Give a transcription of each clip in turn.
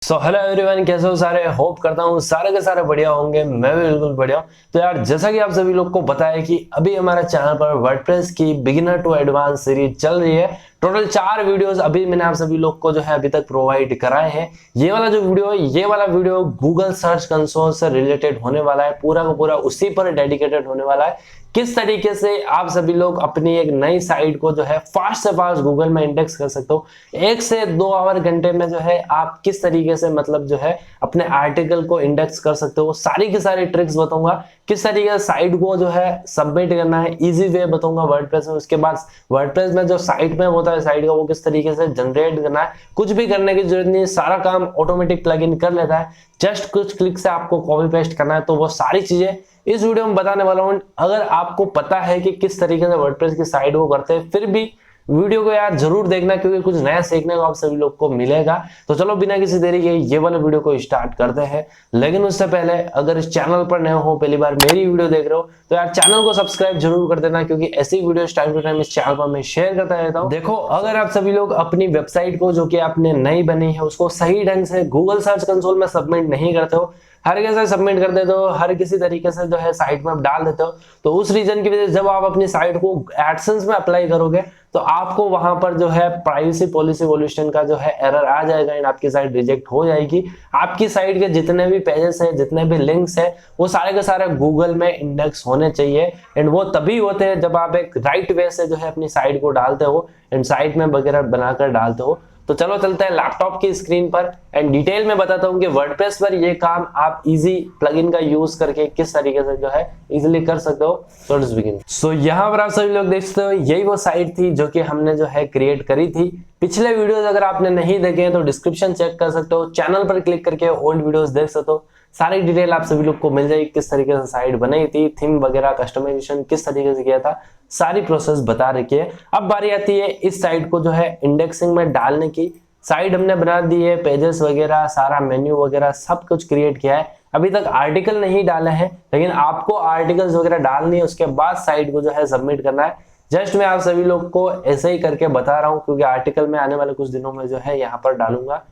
Hello everyone, कैसे हो सारे। होप करता हूँ सारे के सारे बढ़िया होंगे। मैं भी बिल्कुल बढ़िया हूँ। तो यार, जैसा कि आप सभी लोग को पता है कि अभी हमारे चैनल पर वर्डप्रेस की बिगिनर टू एडवांस सीरीज चल रही है। टोटल 4 वीडियोस अभी मैंने आप सभी लोग को जो है अभी तक प्रोवाइड कराए हैं। ये वाला जो वीडियो है, ये वाला वीडियो गूगल सर्च कंसोल से रिलेटेड होने वाला है। पूरा का पूरा उसी पर डेडिकेटेड होने वाला है। किस तरीके से आप सभी लोग अपनी एक नई साइट को जो है फास्ट से फास्ट गूगल में इंडेक्स कर सकते हो। 1 से 2 आवर घंटे में जो है आप किस तरीके से मतलब जो है अपने आर्टिकल को इंडेक्स कर सकते हो। सारी की सारी ट्रिक्स बताऊंगा। किस तरीके से साइट को जो है सबमिट करना है, इजी वे बताऊंगा वर्डप्रेस में। उसके बाद वर्डप्रेस में जो साइट में होता है साइट का, वो किस तरीके से जनरेट करना है। कुछ भी करने की जरूरत नहीं, सारा काम ऑटोमेटिक प्लगइन कर लेता है। जस्ट कुछ क्लिक से आपको कॉपी पेस्ट करना है। तो वो सारी चीजें इस वीडियो में बताने वाला हूं। अगर आपको पता है कि किस तरीके से वर्डप्रेस की साइट को करते हैं, फिर भी वीडियो को यार जरूर देखना, क्योंकि कुछ नया सीखने को आप सभी लोग को मिलेगा। तो चलो बिना किसी देरी के ये वाले वीडियो को स्टार्ट करते हैं। लेकिन उससे पहले अगर इस चैनल पर नए हो, पहली बार मेरी वीडियो देख रहे हो, तो यार चैनल को सब्सक्राइब जरूर कर देना, क्योंकि ऐसी वीडियो टाइम टू टाइम इस चैनल पर मैं शेयर करता रहता हूँ। देखो, अगर आप सभी लोग अपनी वेबसाइट को जो कि आपने नई बनी है उसको सही ढंग से गूगल सर्च कंसोल में सबमिट नहीं करते हो, हर कैसे सबमिट कर देते हो, हर किसी तरीके से जो है साइट में डाल देते हो, तो उस रीजन की वजह से जब आप अपनी साइट को एडसेंस में अप्लाई करोगे तो आपको वहां पर जो है प्राइवेसी पॉलिसी वॉल्यूशन का जो है एरर आ जाएगा एंड आपकी साइट रिजेक्ट हो जाएगी। आपकी साइट के जितने भी पेजेस है, जितने भी लिंक्स है, वो सारे के सारे गूगल में इंडेक्स होने चाहिए। एंड वो तभी होते हैं जब आप एक राइट वे से जो है अपनी साइट को डालते हो एंड साइट में वगैरह बनाकर डालते हो। तो चलो चलते हैं लैपटॉप की स्क्रीन पर एंड डिटेल में बताता हूं कि वर्डप्रेस पर ये काम आप इजी प्लगइन का यूज करके किस तरीके से जो है इजीली कर सकते हो। So let's begin. सो यहाँ पर आप सभी लोग देख सकते हो, यही वो साइट थी जो कि हमने जो है क्रिएट करी थी। पिछले वीडियोस अगर आपने नहीं देखे हैं तो डिस्क्रिप्शन चेक कर सकते हो, चैनल पर क्लिक करके ओल्ड वीडियोस देख सकते हो। सारी डिटेल आप सभी लोग को मिल जाएगी, किस तरीके से साइट बनाई थी, थीम वगैरह कस्टमाइजेशन किस तरीके से किया था, सारी प्रोसेस बता रखी है। अब बारी आती है इस साइट को जो है इंडेक्सिंग में डालने की। साइट हमने बना दी है, पेजेस वगैरह सारा मेन्यू वगैरह सब कुछ क्रिएट किया है। अभी तक आर्टिकल नहीं डाले हैं, लेकिन आपको आर्टिकल्स वगैरह डालनी है, उसके बाद साइट को जो है सबमिट करना है। जस्ट मैं आप सभी लोग को ऐसे ही करके बता रहा हूँ, क्योंकि आर्टिकल में आने वाले कुछ दिनों में जो है यहाँ पर डालूंगा।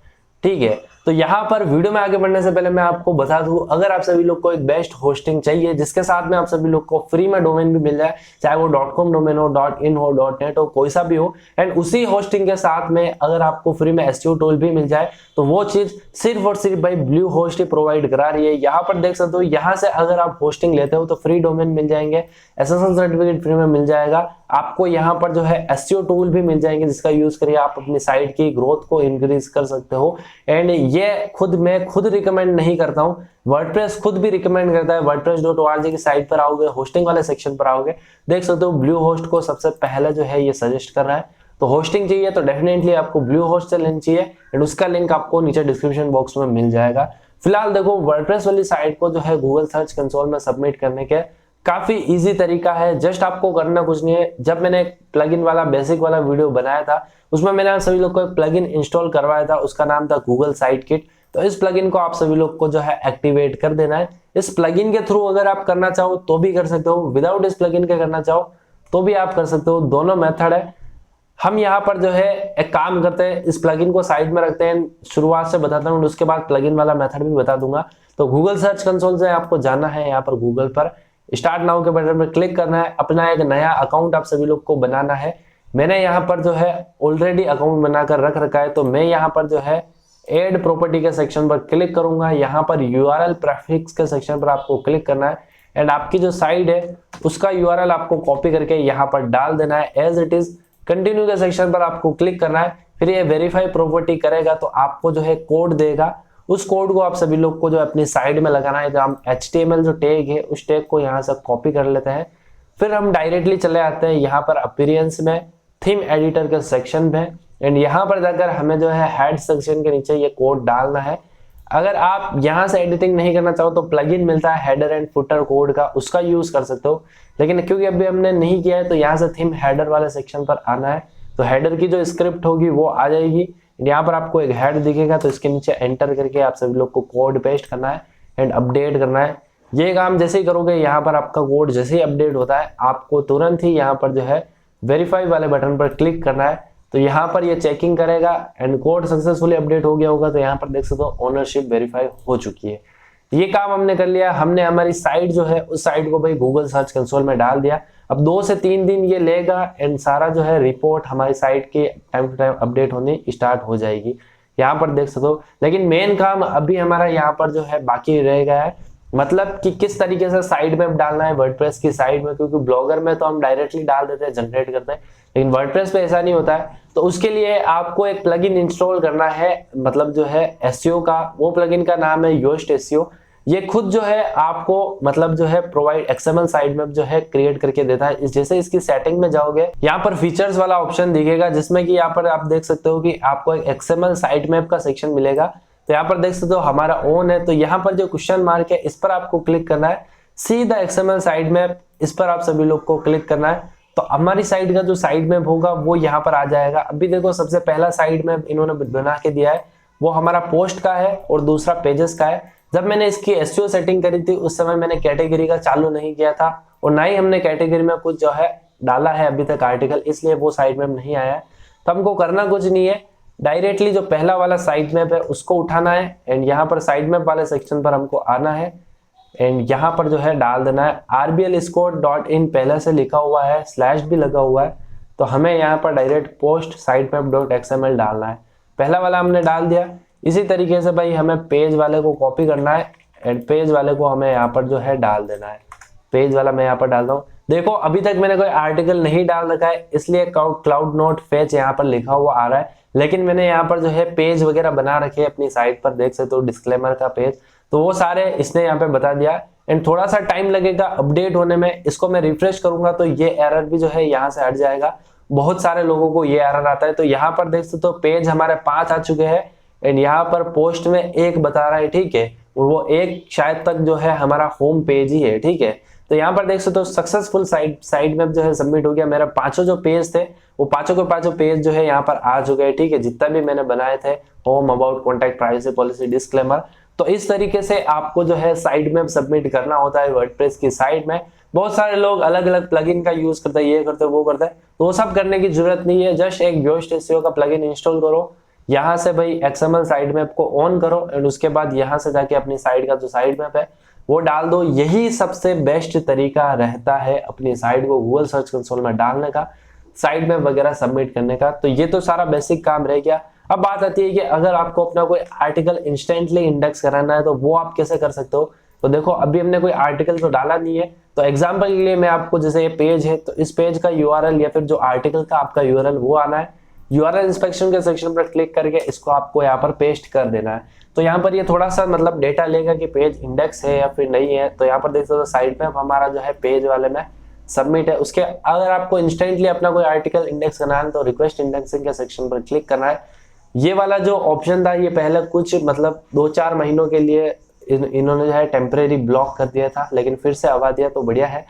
ठीक है, तो यहाँ पर वीडियो में आगे बढ़ने से पहले मैं आपको बता दूं, अगर आप सभी लोग को एक बेस्ट होस्टिंग चाहिए जिसके साथ में आप सभी लोग को फ्री में डोमेन भी मिल जाए, चाहे वो .com डोमेन हो, .in हो, .net हो, कोई सा भी हो, एंड उसी होस्टिंग के साथ में अगर आपको फ्री में एसईओ टूल भी मिल जाए, तो वो चीज सिर्फ और सिर्फ भाई ब्लू होस्ट ही प्रोवाइड करा रही है। यहाँ पर देख सकते हो, यहाँ से अगर आप होस्टिंग लेते हो तो फ्री डोमेन मिल जाएंगे, एसएसएल सर्टिफिकेट फ्री में मिल जाएगा आपको। यहाँ पर जो है एसईओ टूल भी मिल जाएंगे, जिसका यूज करिए आप अपनी साइट की ग्रोथ को इंक्रीज कर सकते हो। एंड ये मैं खुद रिकमेंड नहीं करता हूँ, वर्डप्रेस खुद भी रिकमेंड करता है। wordpress.org की साइट पर आओगे, होस्टिंग वाले सेक्शन पर आओगे, देख सकते हो ब्लू होस्ट को सबसे पहले जो है ये सजेस्ट कर रहा है। तो होस्टिंग चाहिए तो डेफिनेटली आपको ब्लू होस्ट से लेनी चाहिए, एंड उसका लिंक आपको नीचे डिस्क्रिप्शन बॉक्स में मिल जाएगा। फिलहाल देखो, वर्डप्रेस वाली साइट को जो है गूगल सर्च कंसोल में सबमिट करने के काफी इजी तरीका है। जस्ट आपको करना कुछ नहीं है। जब मैंने प्लगइन वाला बेसिक वाला वीडियो बनाया था, उसमें मैंने आप सभी लोग को एक प्लगइन इंस्टॉल करवाया था, उसका नाम था गूगल साइट किट। तो इस प्लगइन को आप सभी लोग को जो है एक्टिवेट कर देना है। इस प्लगइन के थ्रू अगर आप करना चाहो तो भी कर सकते हो, विदाउट इस प्लगइन के करना चाहो तो भी आप कर सकते हो, दोनों मेथड है। हम यहाँ पर जो है एक काम करते हैं, इस प्लगइन को साइड में रखते हैं, शुरुआत से बताता हूँ, उसके बाद प्लगइन वाला मेथड भी बता दूंगा। तो गूगल सर्च कंसोल से आपको जाना है, यहाँ पर गूगल पर स्टार्ट नाउ के बटन पर क्लिक करना है, अपना एक नया अकाउंट आप सभी लोग को बनाना है। मैंने यहाँ पर जो है ऑलरेडी अकाउंट बनाकर रख रखा है, तो मैं यहाँ पर जो है एड प्रॉपर्टी के सेक्शन पर क्लिक करूंगा। यहाँ पर यूआरएल प्रेफिक्स के सेक्शन पर आपको क्लिक करना है, एंड आपकी जो साइट है उसका यूआरएल आपको कॉपी करके यहाँ पर डाल देना है एज इट इज। कंटिन्यू के सेक्शन पर आपको क्लिक करना है, फिर ये वेरीफाई प्रॉपर्टी करेगा तो आपको जो है कोड देगा। उस कोड को आप सभी लोग को जो अपनी साइड में लगाना है। तो हम HTML जो टैग है उस टैग को यहाँ से कॉपी कर लेते हैं, फिर हम डायरेक्टली चले आते हैं यहाँ पर अपीयरेंस में, थीम एडिटर के सेक्शन में, एंड यहाँ पर जाकर हमें जो है हेड सेक्शन के नीचे ये कोड डालना है। अगर आप यहाँ से एडिटिंग नहीं करना चाहो तो प्लगइन मिलता है हेडर एंड फुटर कोड का, उसका यूज कर सकते हो, लेकिन क्योंकि अभी हमने नहीं किया है तो यहाँ से थीम हेडर वाले सेक्शन पर आना है। तो हेडर की जो स्क्रिप्ट होगी वो आ जाएगी, यहाँ पर आपको एक हेड दिखेगा, तो इसके नीचे एंटर करके आप सभी लोग को कोड पेस्ट करना है एंड अपडेट करना है। ये काम जैसे ही करोगे, यहाँ पर आपका कोड जैसे ही अपडेट होता है, आपको तुरंत ही यहाँ पर जो है वेरीफाई वाले बटन पर क्लिक करना है। तो यहाँ पर ये चेकिंग करेगा एंड कोड सक्सेसफुली अपडेट हो गया होगा। तो यहाँ पर देख सकते हो ओनरशिप वेरीफाई हो चुकी है। ये काम हमने कर लिया। हमने हमारी साइट जो है उस साइट को भाई गूगल सर्च कंसोल में डाल दिया। अब 2 से 3 दिन ये लेगा एंड सारा जो है रिपोर्ट हमारी साइट की टाइम टू टाइम अपडेट होनी स्टार्ट हो जाएगी। यहाँ पर देख सकते हो। लेकिन मेन काम अभी हमारा यहाँ पर जो है बाकी रह गया है, मतलब कि किस तरीके से साइट मैप डालना है वर्डप्रेस की साइट में, क्योंकि ब्लॉगर में तो हम डायरेक्टली डाल देते हैं, जनरेट करते हैं, लेकिन वर्डप्रेस पे ऐसा नहीं होता है। तो उसके लिए आपको एक प्लगइन इंस्टॉल करना है, मतलब जो है एसईओ का। वो प्लगइन का नाम है योस्ट एसईओ। ये खुद जो है आपको मतलब जो है प्रोवाइड एक्सएमएल साइट मैप जो है क्रिएट करके देता है। जैसे इसकी सेटिंग में जाओगे, यहाँ पर फीचर्स वाला ऑप्शन दिखेगा, जिसमें कि यहाँ पर आप देख सकते हो कि आपको एक एक्सएमएल साइट मैप का सेक्शन मिलेगा। तो यहाँ पर देख सकते हो हमारा ऑन है। तो यहाँ पर जो क्वेश्चन मार्क है इस पर आपको क्लिक करना है, see the XML site map, इस पर आप सभी लोग को क्लिक करना है। तो हमारी साइट का जो साइट मैप होगा वो यहाँ पर आ जाएगा। अभी देखो सबसे पहला साइट मैप इन्होंने बना के दिया है, वो हमारा पोस्ट का है और दूसरा पेजेस का है। जब मैंने इसकी एसईओ सेटिंग करी थी उस समय मैंने कैटेगरी का चालू नहीं किया था और ना ही हमने कैटेगरी में कुछ जो है डाला है अभी तक आर्टिकल, इसलिए वो साइट मैप नहीं आया है। तो हमको करना कुछ नहीं है, डायरेक्टली जो पहला वाला साइट मैप है उसको उठाना है एंड यहाँ पर साइट मैप वाले सेक्शन पर हमको आना है एंड यहाँ पर जो है डाल देना है rbl_in, पहले से लिखा हुआ है, स्लैश भी लगा हुआ है। तो हमें यहाँ पर डायरेक्ट पोस्ट साइट मैप.xml डालना है। पहला वाला हमने डाल दिया। इसी तरीके से भाई हमें पेज वाले को कॉपी करना है एंड पेज वाले को हमें यहाँ पर जो है डाल देना है। पेज वाला मैं यहाँ पर डालता हूँ। देखो अभी तक मैंने कोई आर्टिकल नहीं डाल रखा है, इसलिए क्लाउड नोट फेच यहाँ पर लिखा हुआ आ रहा है, लेकिन मैंने यहाँ पर जो है पेज वगैरह बना रखे हैं अपनी साइट पर, देख सकते हो डिस्क्लेमर का पेज, तो वो सारे इसने यहाँ पे बता दिया एंड थोड़ा सा टाइम लगेगा अपडेट होने में। इसको मैं रिफ्रेश करूंगा तो ये एरर भी जो है यहाँ से हट जाएगा। बहुत सारे लोगों को ये एरर आता है। तो यहाँ पर देख सकते हो पेज हमारे 5 आ चुके हैं एंड यहाँ पर पोस्ट में 1 बता रहा है, ठीक है, और वो 1 शायद तक जो है हमारा होम पेज ही है, ठीक है। तो यहाँ पर देख सकते हो सक्सेसफुल साइट मैप जो है सबमिट हो गया। मेरा 5 जो पेज थे वो 5 के 5 पेज जो है यहाँ पर आ चुके हैं, ठीक है, जितना भी मैंने बनाए थे, home, about, contact, privacy policy, disclaimer. तो इस तरीके से आपको जो है साइट मैप सबमिट करना होता है वर्डप्रेस की साइट में। बहुत सारे लोग अलग अलग प्लगइन का यूज करते हैं, ये करते हैं वो करते हैं, तो वो सब करने की जरूरत नहीं है। जस्ट एक योस्ट एसईओ का प्लगइन इंस्टॉल करो, यहाँ से भाई एक्सएमएल साइट मैप को ऑन करो एंड उसके बाद यहाँ से जाके अपनी साइट का जो साइट मैप है वो डाल दो। यही सबसे बेस्ट तरीका रहता है अपनी साइट को गूगल सर्च कंसोल में डालने का, साइट मैप वगैरह सबमिट करने का। तो ये तो सारा बेसिक काम रह गया। अब बात आती है कि अगर आपको अपना कोई आर्टिकल इंस्टेंटली इंडेक्स कराना है तो वो आप कैसे कर सकते हो। तो देखो अभी हमने कोई आर्टिकल तो डाला नहीं है, तो एग्जाम्पल के लिए मैं आपको, जैसे ये पेज है तो इस पेज का यूआरएल या फिर जो आर्टिकल का आपका यूआरएल वो आना है। यूआरएल इंस्पेक्शन के सेक्शन पर क्लिक करके इसको आपको यहाँ पर पेस्ट कर देना है। तो यहाँ पर ये थोड़ा सा मतलब डेटा लेगा कि पेज इंडेक्स है या फिर नहीं है। तो यहाँ पर देख सकते हो साइट मैप हमारा जो है पेज वाले में सबमिट है। उसके अगर आपको इंस्टेंटली अपना कोई आर्टिकल इंडेक्स करना है तो रिक्वेस्ट इंडेक्सिंग के सेक्शन पर क्लिक करना है। ये वाला जो ऑप्शन था ये पहले कुछ मतलब 2-4 महीनों के लिए इन्होंने जो है टेम्परेरी ब्लॉक कर दिया था, लेकिन फिर से आवा दिया, तो बढ़िया है।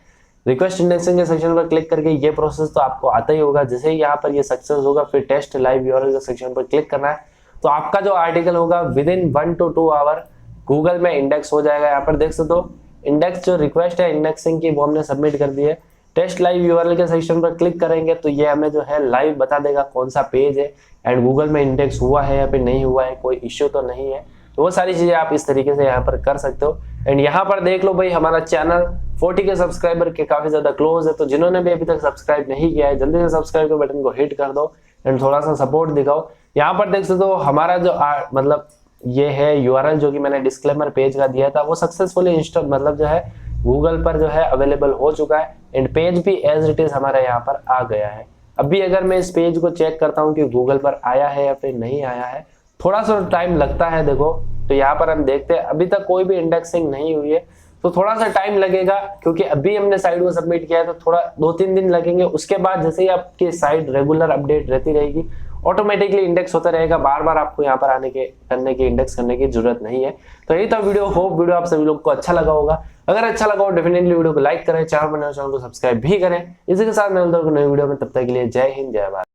रिक्वेस्ट इंडेक्सिंग के सेक्शन पर क्लिक करके ये प्रोसेस तो आपको आता ही होगा। जैसे ही यहाँ पर ये सक्सेस होगा फिर टेस्ट लाइव यूआरएल के सेक्शन पर क्लिक करना है। तो आपका जो आर्टिकल होगा within 1 to 2 hour Google में इंडेक्स हो जाएगा। यहाँ पर देख सकते हो इंडेक्स जो रिक्वेस्ट है इंडेक्सिंग की वो हमने सबमिट कर दी है। टेस्ट लाइव यूआरएल के सेक्शन पर क्लिक करेंगे तो ये हमें जो है लाइव बता देगा कौन सा पेज है एंड गूगल में इंडेक्स हुआ है या फिर नहीं हुआ है, कोई इश्यू तो नहीं है। तो वो सारी चीजें आप इस तरीके से यहाँ पर कर सकते हो। एंड यहाँ पर देख लो भाई हमारा चैनल 40 के सब्सक्राइबर के काफी ज्यादा क्लोज है। तो जिन्होंने भी अभी तक सब्सक्राइब नहीं किया है जल्दी से सब्सक्राइब के बटन को हिट कर दो एंड थोड़ा सा सपोर्ट दिखाओ। यहाँ पर देख सकते हो हमारा जो मतलब ये है यूआरएल जो कि मैंने डिस्क्लेमर पेज का दिया था वो सक्सेसफुली इंस्टॉल मतलब जो है गूगल पर जो है अवेलेबल हो चुका है एंड पेज भी एज इट इज हमारे यहाँ पर आ गया है। अभी अगर मैं इस पेज को चेक करता हूँ कि गूगल पर आया है या फिर नहीं आया है, थोड़ा सा टाइम लगता है। देखो तो यहाँ पर हम देखते हैं अभी तक कोई भी इंडेक्सिंग नहीं हुई है, तो थोड़ा सा टाइम लगेगा क्योंकि अभी हमने साइट को सबमिट किया है, तो थोड़ा 2-3 दिन लगेंगे। उसके बाद जैसे ही आपकी साइट रेगुलर अपडेट रहती रहेगी ऑटोमेटिकली इंडेक्स होता रहेगा, बार बार आपको यहाँ पर आने के करने की इंडेक्स करने की जरूरत नहीं है। तो यही था वीडियो, होप वीडियो आप सभी लोग को अच्छा लगा होगा। अगर अच्छा लगा हो डेफिनेटली वीडियो को लाइक करें, चैनल को सब्सक्राइब भी करें। इसी के साथ मैं मिलता हूं नई वीडियो में, तब तक के लिए जय हिंद जय भारत।